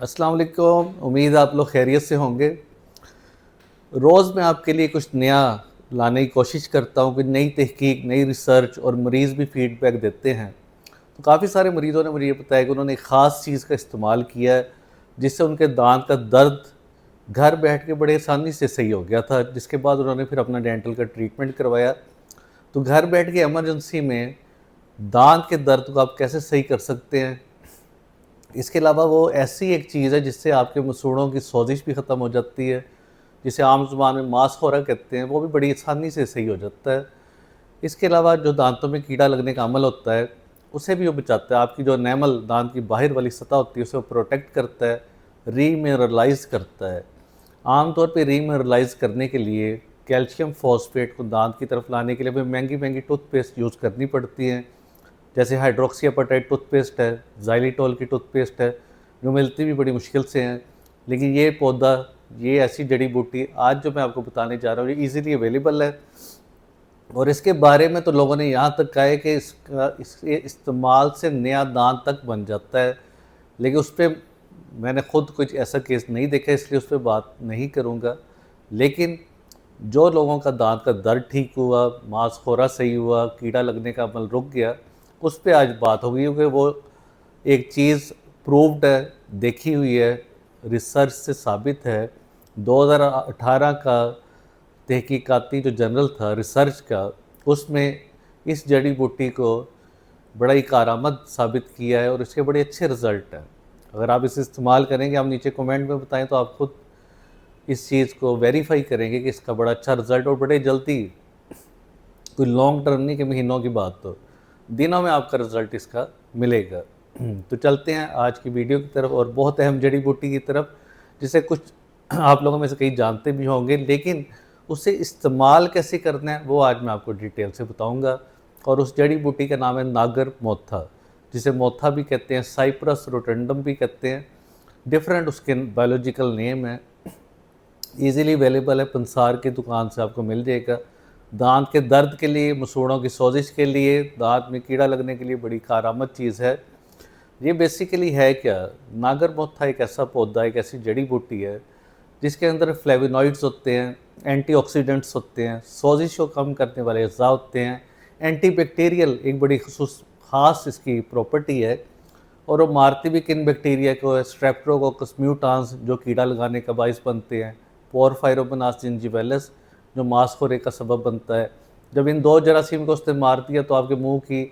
अस्सलाम वालेकुम। उम्मीद है आप लोग खैरियत से होंगे। रोज़ मैं आपके लिए कुछ नया लाने की कोशिश करता हूँ कि नई तहकीक, नई रिसर्च और मरीज़ भी फीडबैक देते हैं। तो काफ़ी सारे मरीज़ों ने मुझे ये बताया कि उन्होंने एक ख़ास चीज़ का इस्तेमाल किया है, जिससे उनके दाँत का दर्द घर बैठ के बड़े आसानी से सही हो गया था, जिसके बाद उन्होंने फिर अपना डेंटल का ट्रीटमेंट करवाया। तो घर बैठ के इमरजेंसी में दाँत के दर्द को आप कैसे सही कर सकते हैं। इसके अलावा वो ऐसी एक चीज़ है जिससे आपके मसूड़ों की सोजिश भी ख़त्म हो जाती है, जिसे आम ज़ुबान में मांसखोरा कहते हैं, वो भी बड़ी आसानी से सही हो जाता है। इसके अलावा जो दांतों में कीड़ा लगने का अमल होता है, उसे भी वो बचाता है। आपकी जो एनेमल दांत की बाहर वाली सतह होती है, उसे वो प्रोटेक्ट करता है, रीमिनरलाइज़ करता है। आम तौर पे रीमिनरलाइज़ करने के लिए कैल्शियम फॉस्फेट को दांत की तरफ लाने के लिए हमें महंगी-महंगी टूथपेस्ट यूज़ करनी पड़ती हैं। जैसे हाइड्रोक्सी एपेटाइट टूथपेस्ट है, ज़ाइलिटॉल की टूथपेस्ट है, जो मिलती भी बड़ी मुश्किल से हैं। लेकिन ये पौधा, ये ऐसी जड़ी बूटी आज जो मैं आपको बताने जा रहा हूँ, ये ईज़िली अवेलेबल है। और इसके बारे में तो लोगों ने यहाँ तक कहा है कि इसके इस्तेमाल से नया दांत तक बन जाता है। लेकिन उस पे मैंने खुद कुछ ऐसा केस नहीं देखा, इसलिए उस पे बात नहीं करूँगा। लेकिन जो लोगों का दांत का दर्द ठीक हुआ, मांसखोरा सही हुआ, कीड़ा लगने का अमल रुक गया, उस पे आज बात होगी, क्योंकि वो एक चीज़ प्रूव्ड है, देखी हुई है, रिसर्च से साबित है। 2018 का तहकीकाती जो जर्नल था रिसर्च का, उसमें इस जड़ी बूटी को बड़ा ही कारआमद साबित किया है और इसके बड़े अच्छे रिज़ल्ट हैं। अगर आप इसे इस्तेमाल करेंगे, आप नीचे कमेंट में बताएं, तो आप खुद इस चीज़ को वेरीफाई करेंगे कि इसका बड़ा अच्छा रिज़ल्ट और बड़े जल्दी, कोई लॉन्ग टर्म नहीं कि महीनों की बात, तो दिनों में आपका रिज़ल्ट इसका मिलेगा। तो चलते हैं आज की वीडियो की तरफ और बहुत अहम जड़ी बूटी की तरफ, जिसे कुछ आप लोगों में से कई जानते भी होंगे, लेकिन उसे इस्तेमाल कैसे करना है वो आज मैं आपको डिटेल से बताऊंगा। और उस जड़ी बूटी का नाम है नागर मोथा, जिसे मोथा भी कहते हैं, साइप्रस रोटेंडम भी कहते हैं। डिफरेंट उसके बायोलॉजिकल नेम है। ईज़िली अवेलेबल है, पंसार की दुकान से आपको मिल जाएगा। दांत के दर्द के लिए, मसूड़ों की सोजिश के लिए, दांत में कीड़ा लगने के लिए बड़ी कारआमद चीज़ है। ये बेसिकली है क्या? नागर मोथा एक ऐसा पौधा, एक ऐसी जड़ी बूटी है जिसके अंदर फ्लेवोनॉइड्स होते हैं, एंटीऑक्सीडेंट्स होते हैं, सोजिश को कम करने वाले अज़ा होते हैं, एंटीबैक्टीरियल एक बड़ी ख़ास इसकी प्रॉपर्टी है। और वो मारती भी किन बैक्टीरिया को है? स्ट्रेप्टोकोकस म्यूटान्स, जो कीड़ा लगाने का बाइस बनते हैं, पोरफायरोमोनास जिंजिविलिस, जो मांसखोरे का सबब बनता है। जब इन दो जरासीम को उसने मार दिया तो आपके मुंह की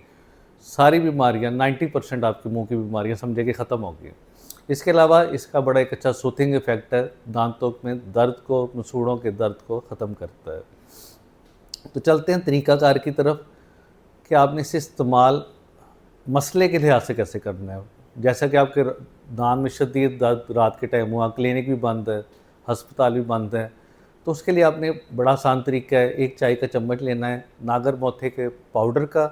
सारी बीमारियां, 90% आपके मुंह की बीमारियां समझे कि ख़त्म हो गई। इसके अलावा इसका बड़ा एक अच्छा सूथिंग इफेक्ट है, दांतों में दर्द को, मसूड़ों के दर्द को ख़त्म करता है। तो चलते हैं तरीक़ाकार की तरफ कि आपने इसे इस्तेमाल मसले के लिहाज से कैसे करना है। जैसा कि आपके दांत में शदीद दर्द रात के टाइम हुआ, क्लिनिक भी बंद है, अस्पताल भी बंद है, तो उसके लिए आपने बड़ा आसान तरीका है, 1 चाय का चम्मच लेना है नागर मोथे के पाउडर का,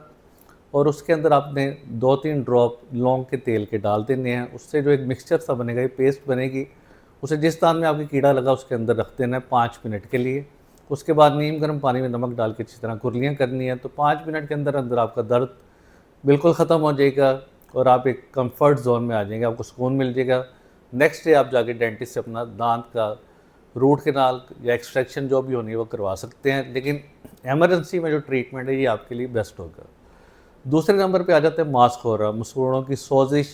और उसके अंदर आपने 2-3 ड्रॉप लौंग के तेल के डाल देने हैं। उससे जो एक मिक्सचर सा बनेगा, ये पेस्ट बनेगी, उसे जिस दांत में आपकी कीड़ा लगा उसके अंदर रख देना है 5 मिनट के लिए। उसके बाद नीम गर्म पानी में नमक डाल के अच्छी तरह कुरलियाँ करनी है। तो 5 मिनट के अंदर अंदर आपका दर्द बिल्कुल ख़त्म हो जाएगा और आप एक कंफर्ट जोन में आ जाएंगे, आपको सुकून मिल जाएगा। नेक्स्ट डे आप जाके डेंटिस्ट से अपना दांत का रूट कैनाल या एक्सट्रैक्शन जो भी होनी है वो करवा सकते हैं। लेकिन एमरजेंसी में जो ट्रीटमेंट है ये आपके लिए बेस्ट होगा। दूसरे नंबर पे आ जाते हैं मांसखोरा, मसूड़ों की सोजिश,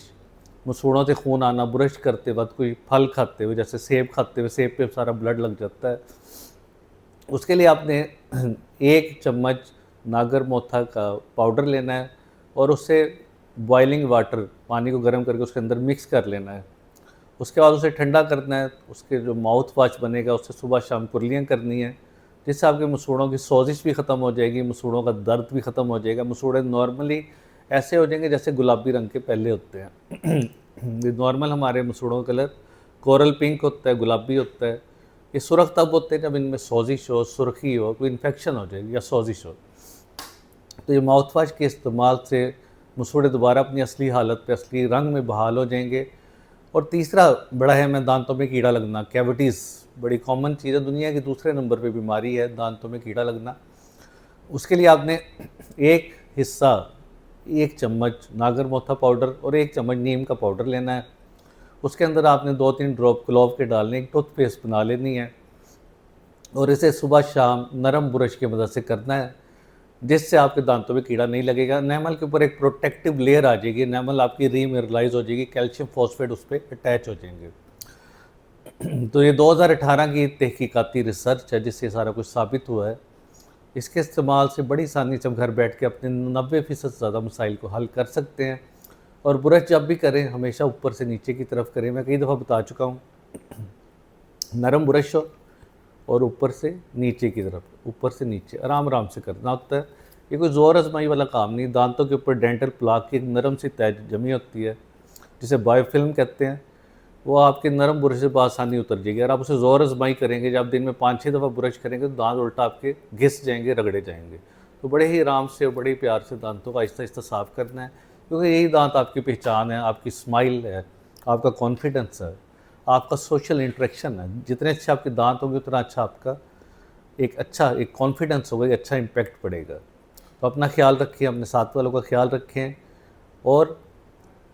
मसूड़ों से खून आना, ब्रश करते वक्त, कोई फल खाते हुए, जैसे सेब खाते हुए सेब पे सारा ब्लड लग जाता है। उसके लिए आपने 1 चम्मच नागर मोथा का पाउडर लेना है और उससे बॉइलिंग वाटर, पानी को गर्म करके उसके अंदर मिक्स कर लेना है। उसके बाद उसे ठंडा करना है। उसके जो माउथ वॉश बनेगा उससे सुबह शाम कुरलियाँ करनी है, जिससे आपके मसूड़ों की सोजिश भी ख़त्म हो जाएगी, मसूड़ों का दर्द भी ख़त्म हो जाएगा। मसूड़े नॉर्मली ऐसे हो जाएंगे जैसे गुलाबी रंग के पहले होते हैं। ये नॉर्मल हमारे मसूड़ों का कलर कोरल पिंक होता है, गुलाबी होता है। ये सुर्ख तब होते हैं जब इनमें सोजिश हो, सुर्खी हो, कोई इन्फेक्शन हो जाएगी या सोजिश हो। तो ये माउथ वॉश के इस्तेमाल से मसूड़े दोबारा अपनी असली हालत पे, असली रंग में बहाल हो जाएंगे। और तीसरा बड़ा है मैं दांतों में कीड़ा लगना, कैविटीज़ बड़ी कॉमन चीज़ है, दुनिया की दूसरे नंबर पे बीमारी है दांतों में कीड़ा लगना। उसके लिए आपने एक हिस्सा, 1 चम्मच नागर मोथा पाउडर और 1 चम्मच नीम का पाउडर लेना है। उसके अंदर आपने 2-3 ड्रॉप क्लोव के डालने, एक टूथपेस्ट बना लेनी है और इसे सुबह शाम नरम ब्रश की मदद से करना है, जिससे आपके दांतों में कीड़ा नहीं लगेगा। एनामल के ऊपर एक प्रोटेक्टिव लेयर आ जाएगी, एनामल आपकी रीमिनरलाइज हो जाएगी, कैल्शियम फॉस्फेट उस पर अटैच हो जाएंगे। तो ये 2018 की तहकीकाती रिसर्च है जिससे सारा कुछ साबित हुआ है। इसके इस्तेमाल से बड़ी आसानी से हम घर बैठ के अपने 90% से ज़्यादा मसाइल को हल कर सकते हैं। और ब्रश जब भी करें हमेशा ऊपर से नीचे की तरफ करें। मैं कई दफ़ा बता चुका हूँ, नरम ब्रश हो और ऊपर से नीचे की तरफ, ऊपर से नीचे आराम आराम से करना होता है। ये कोई ज़ोर आजमाई वाला काम नहीं। दांतों के ऊपर डेंटल प्लाक की एक नरम सी तय जमी होती है जिसे बायोफिल्म कहते हैं, वो आपके नरम ब्रश से आसानी उतर जाएगी। अगर आप उसे ज़ोर आजमाई करेंगे, जब दिन में 5-6 दफ़ा ब्रश करेंगे तो दांत उल्टा आपके घिस जाएंगे, रगड़े जाएंगे। तो बड़े ही आराम से और बड़े ही प्यार से दांतों को आहिस्ता आहिस्ता साफ़ करना है, क्योंकि यही दांत आपकी पहचान है, आपकी स्माइल है, आपका कॉन्फिडेंस है, आपका सोशल इंटरेक्शन है। जितने अच्छे आपके दांत होंगे उतना अच्छा आपका एक कॉन्फिडेंस होगा, एक अच्छा इम्पैक्ट पड़ेगा। तो अपना ख्याल रखें, अपने साथ वालों का ख्याल रखें और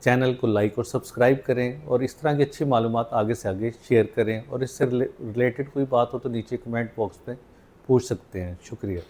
चैनल को लाइक और सब्सक्राइब करें और इस तरह की अच्छी मालूमात आगे से आगे शेयर करें। और इससे रिलेटेड कोई बात हो तो नीचे कमेंट बॉक्स में पूछ सकते हैं। शुक्रिया।